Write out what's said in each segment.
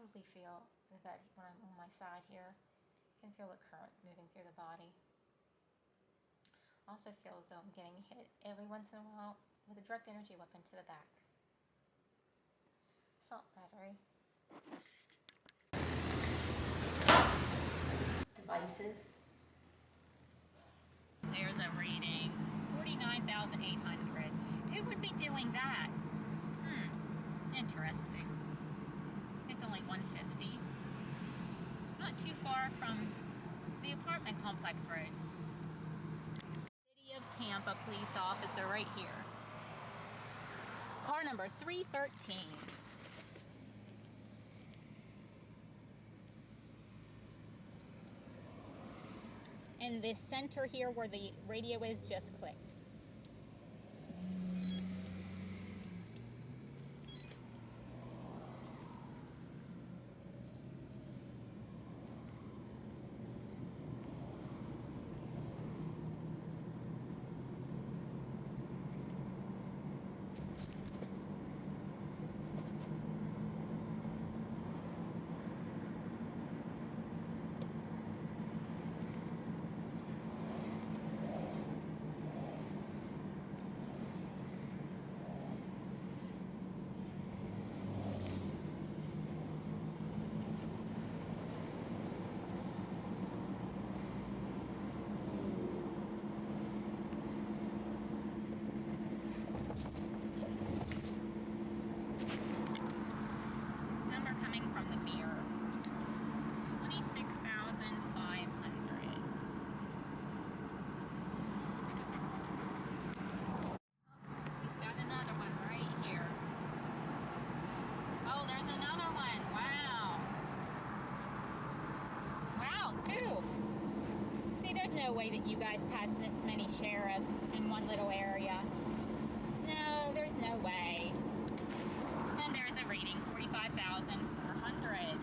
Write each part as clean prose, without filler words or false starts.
totally feel that when I'm on my side here. I can feel the current moving through the body. Also feel as though I'm getting hit every once in a while with a direct energy weapon to the back. Assault battery. Devices. There's a reading. 49,800. Who would be doing that? Interesting. It's only 150. Not too far from the apartment complex road. City of Tampa police officer right here. Car number 313. And this center here where the radio is just clicked. No way that you guys pass this many sheriffs in one little area. No, there's no way. And there's a rating, 45,400.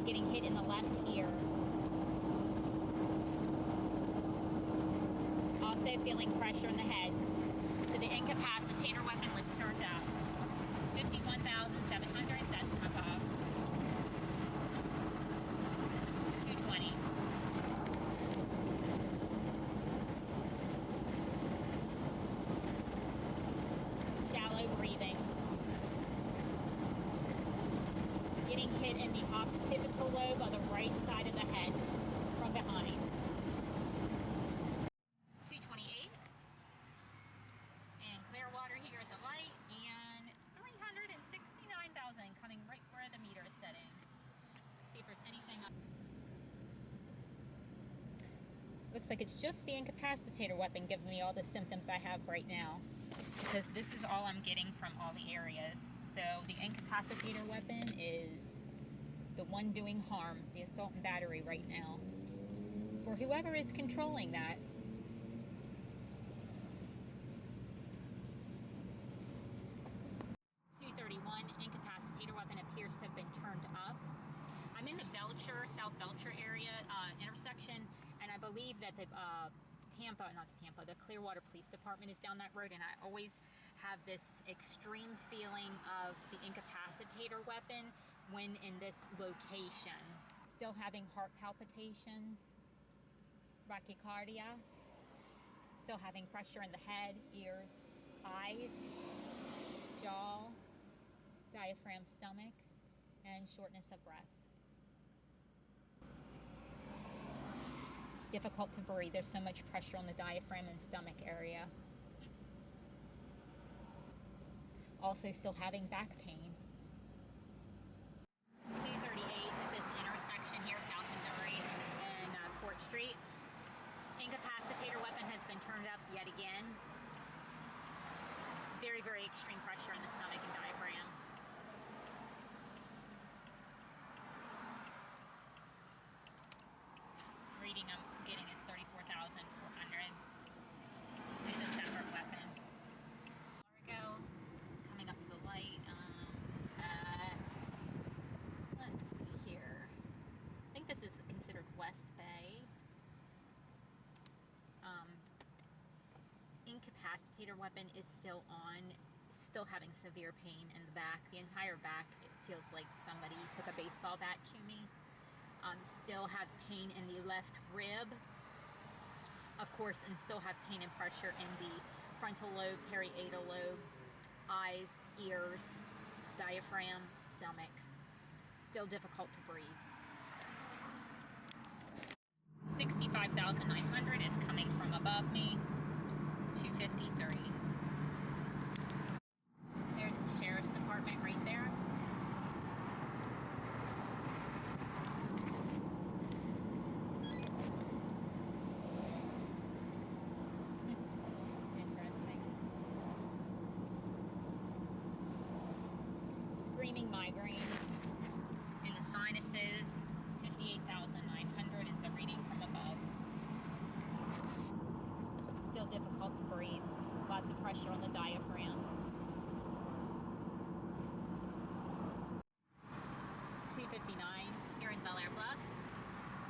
getting hit in the left ear. Also feeling pressure in the head. So the incapacitator weapon was turned up. 51,700, that's from above. 220. Shallow breathing. Getting hit in the occipital lobe on the right side of the head from behind. 228. And clear water here at the light, and 369,000 coming right where the meter is setting. Let's see if there's anything up. Looks like it's just the incapacitator weapon giving me all the symptoms I have right now, because this is all I'm getting from all the areas. So the incapacitator weapon is the one doing harm, the assault and battery right now, for whoever is controlling that. Incapacitator weapon appears to have been turned up. I'm in the Belcher, South Belcher area intersection, and I believe that the the Clearwater Police Department is down that road, and I always have this extreme feeling of the incapacitator weapon when in this location. Still having heart palpitations, bradycardia, still having pressure in the head, ears, eyes, jaw, diaphragm, stomach, and shortness of breath. It's difficult to breathe. There's so much pressure on the diaphragm and stomach area. Also still having back pain. 238 at this intersection here, South Missouri and Court Street. Incapacitator weapon has been turned up yet again. Very, very extreme pressure in the stomach and diaphragm. Reading I'm getting is 34,400. It's a separate weapon. Largo, coming up to the light let's see here. I think this is considered West Bay. Incapacitator weapon is still on, still having severe pain in the back. The entire back, it feels like somebody took a baseball bat to me. Still have pain in the left rib, of course, and still have pain and pressure in the frontal lobe, parietal lobe, eyes, ears, diaphragm, stomach. Still difficult to breathe. 65,900 is coming from above me. 253. There's the Sheriff's Department right there. Interesting. Screaming migraine in the sinuses. 58,900 is the reading from above. Still difficult to breathe. Lots of pressure on the diaphragm. 259 here in Bel Air Bluffs.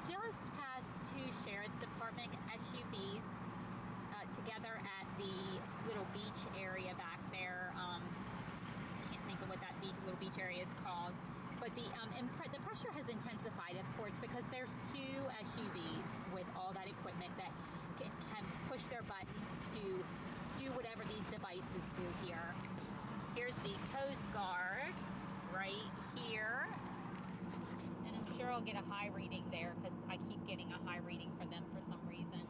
Just past two Sheriff's Department SUVs together at the little beach area back there. Can't think of what that little beach area is called. But the pressure has intensified, of course, because there's two SUVs with all that equipment that can push their buttons to do whatever these devices do here. Here's the Coast Guard right here. And I'm sure I'll get a high reading there because I keep getting a high reading for them for some reason.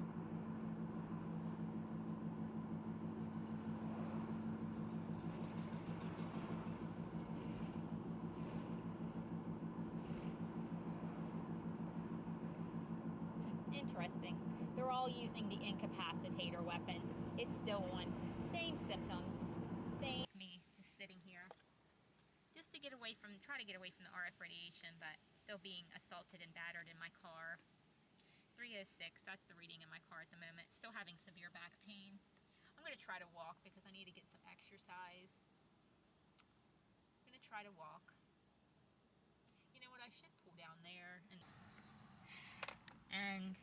Interesting. They're all using the incapacitator weapon. It's still on. Same symptoms. Same. Me just sitting here. Just to try to get away from the RF radiation, but still being assaulted and battered in my car. 306, that's the reading in my car at the moment. Still having severe back pain. I'm going to try to walk because I need to get some exercise. I'm going to try to walk. You know what, I should pull down there And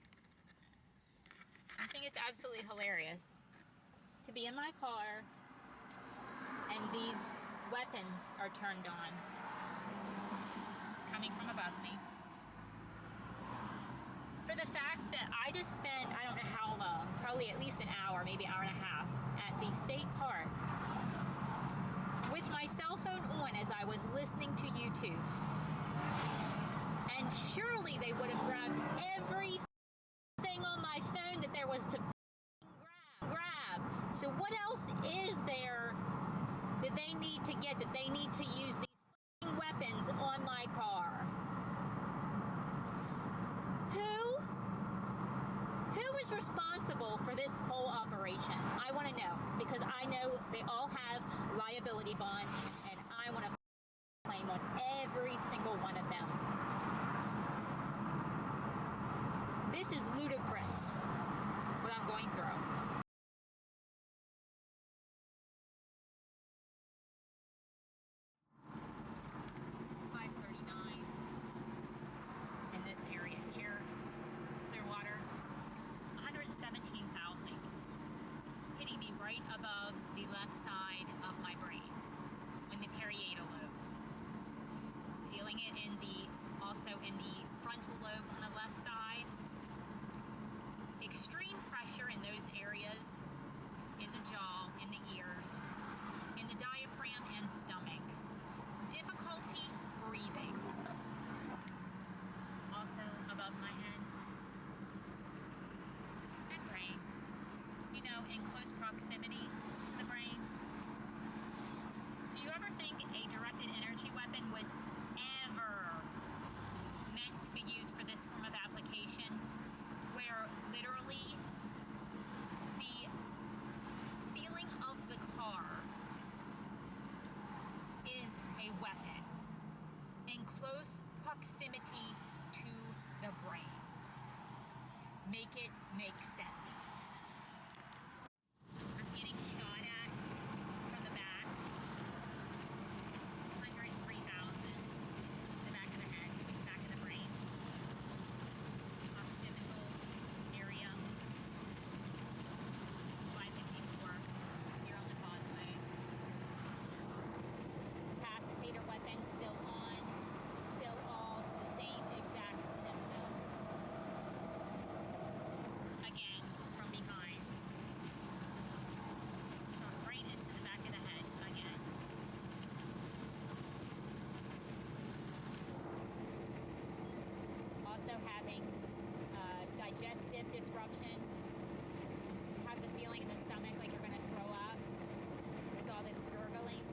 I think it's absolutely hilarious to be in my car and these weapons are turned on. It's coming from above me. For the fact that I just spent, I don't know how long, probably at least an hour, maybe an hour and a half, at the state park with my cell phone on as I was listening to YouTube. And surely they would have grabbed everything on my phone that there was to grab. So what else is there that they need to get, that they need to use these weapons on my car? Who is responsible for this whole operation? I want to know, because I know they all have liability bonds, and I want to claim on every single one of them. This is ludicrous, what I'm going through. Right above the left side of my brain, in the parietal lobe. Feeling it also in the frontal lobe on the left side. Extreme pressure in those areas, in the jaw, in the ears, in the diaphragm and stomach. Difficulty breathing. Also above my head. And brain. In close proximity to the brain. Do you ever think a directed energy weapon was ever meant to be used for this form of application, where literally the ceiling of the car is a weapon in close proximity to the brain? Make it make sense. Having digestive disruption, have the feeling in the stomach like you're going to throw up. There's all this gurgling.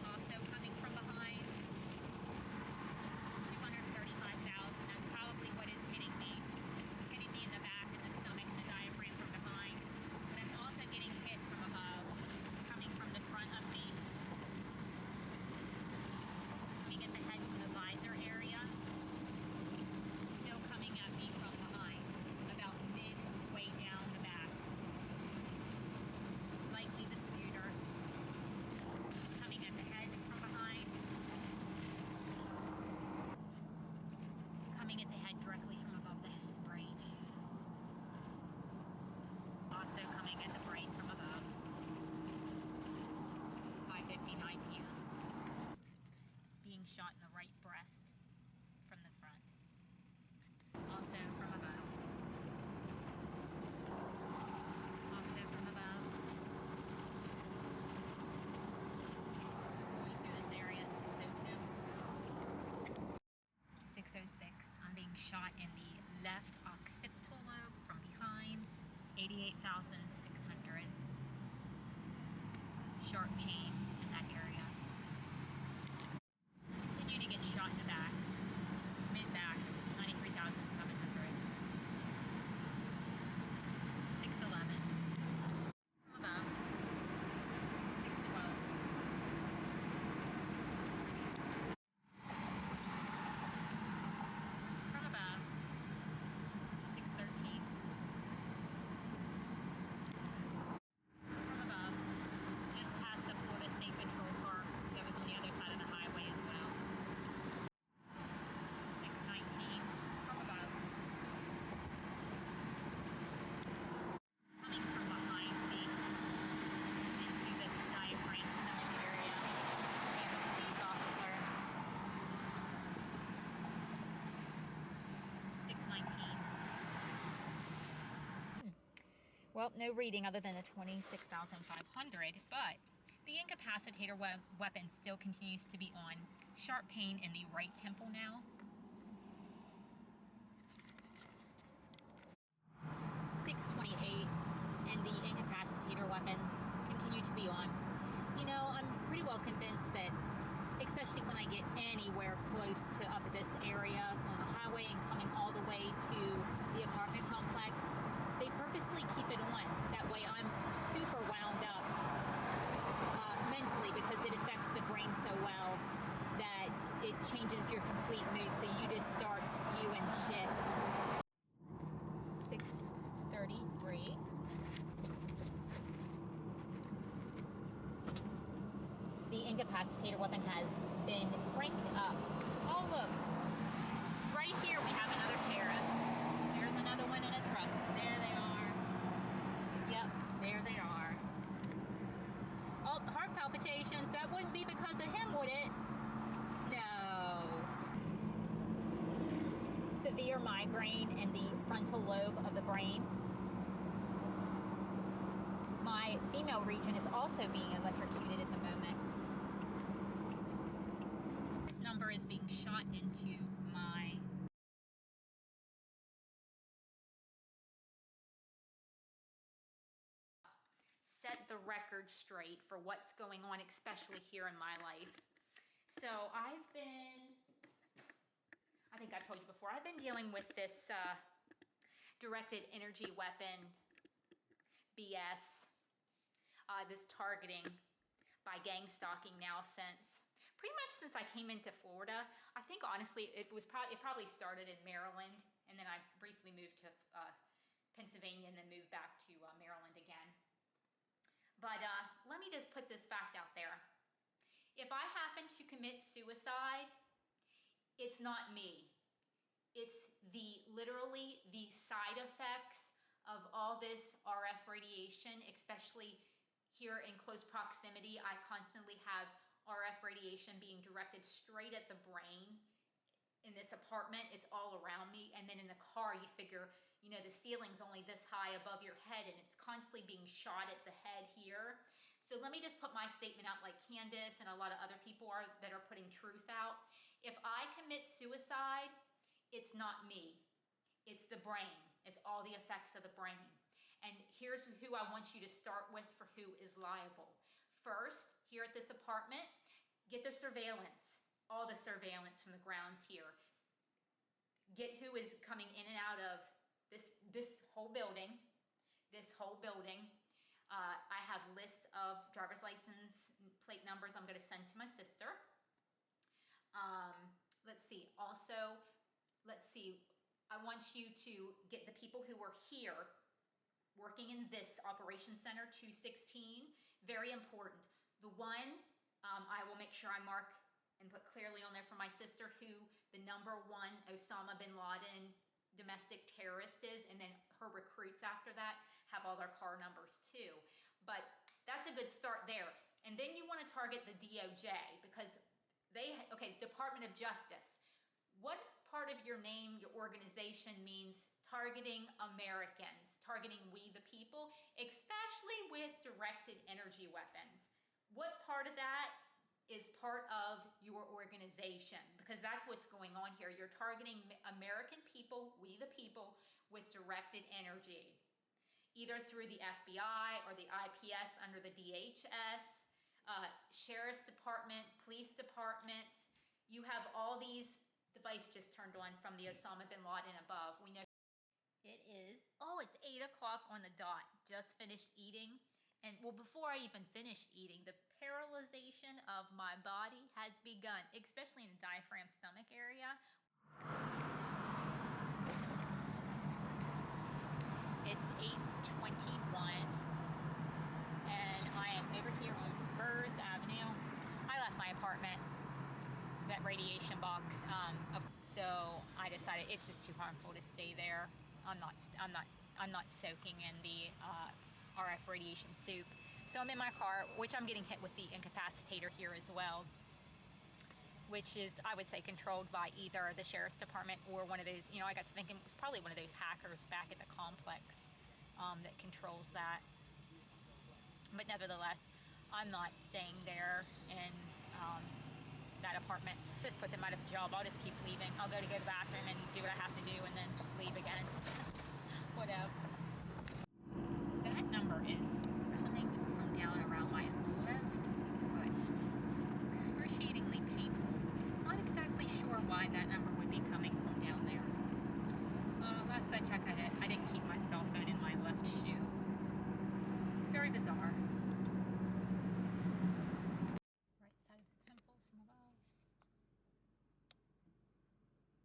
Also coming from behind, 235,000. That's probably what is hitting me. It's hitting me in the back, in the stomach, and the diaphragm from behind. But I'm also getting hit from above, coming from the front of me. Visor area, still coming at me from behind, about midway down the back. Likely the scooter, coming at the head from behind, coming at the head directly from above the brain. Also coming at the brain from above. 5:59 p.m. Being shot in the right breast from the front. Also from above. Also from above. Going through this area at 6:02. 6:06. I'm being shot in the left occipital lobe from behind. 88,600. Sharp pain in that area. To get shot in the back, mid-back, 93,700. 6:11. From above, 6:12. From above, 6:13. From above, just past the Florida Well, no reading other than a 26,500, but the incapacitator weapon still continues to be on. Sharp pain in the right temple now. 628, and the incapacitator weapons continue to be on. You know, I'm pretty well convinced that, especially when I get anywhere close to up at this area on the highway and coming all the way to the apartment complex, they purposely keep it on. That way I'm super wound up mentally, because it affects the brain so well that it changes your complete mood, so you just start spewing shit. 633. The incapacitator weapon has been cranked up. Oh look, right here we have another sheriff. There's another one in a truck. There they are. Yep, there they are. Oh, heart palpitations. That wouldn't be because of him, would it? No. Severe migraine in the frontal lobe of the brain. My female region is also being electrocuted at the moment. This number is being shot into my set the record straight for what's going on, especially here in my life. So I think I told you before, I've been dealing with this directed energy weapon BS, this targeting by gang stalking now pretty much since I came into Florida. I think honestly it probably started in Maryland, and then I briefly moved to Pennsylvania and then moved back to Maryland again. But let me just put this fact out there. If I happen to commit suicide, it's not me. It's literally the side effects of all this RF radiation, especially here in close proximity. I constantly have RF radiation being directed straight at the brain. In this apartment, it's all around me. And then in the car, you figure, you know, the ceiling's only this high above your head, and it's constantly being shot at the head here. So let me just put my statement out like Candace and a lot of other people that are putting truth out. If I commit suicide, it's not me. It's the brain. It's all the effects of the brain. And here's who I want you to start with for who is liable. First, here at this apartment, get the surveillance, all the surveillance from the grounds here. Get who is coming in and out of this whole building, I have lists of driver's license plate numbers I'm going to send to my sister. Let's see. Also, I want you to get the people who were here working in this Operation Center 216. Very important. The one, I will make sure I mark and put clearly on there for my sister who the #1 Osama bin Laden domestic terrorist is, and then her recruits after that have all their car numbers too. But that's a good start there. And then you want to target the DOJ, because Department of Justice. What part of your name, your organization means targeting Americans, targeting we the people, especially with directed energy weapons? What part of that is part of your organization? Because that's what's going on here. You're targeting American people, we the people, with directed energy, either through the FBI or the IPS under the DHS, Sheriff's Department, police departments. You have all these devices just turned on from the Osama bin Laden above. We know it is, it's 8 o'clock on the dot. Just finished eating. And well, before I even finished eating, the paralyzation of my body has begun, especially in the diaphragm stomach area. It's 8:21, and I am over here on Burrs Avenue. I left my apartment, that radiation box, so I decided it's just too harmful to stay there. I'm not soaking in the RF radiation soup. So I'm in my car, which I'm getting hit with the incapacitator here as well, which is, I would say, controlled by either the Sheriff's Department or one of those, I got to thinking it was probably one of those hackers back at the complex. that controls that. But nevertheless, I'm not staying there in that apartment. Just put them out of a job. I'll just keep leaving. I'll go to the bathroom and do what I have to do and then leave again.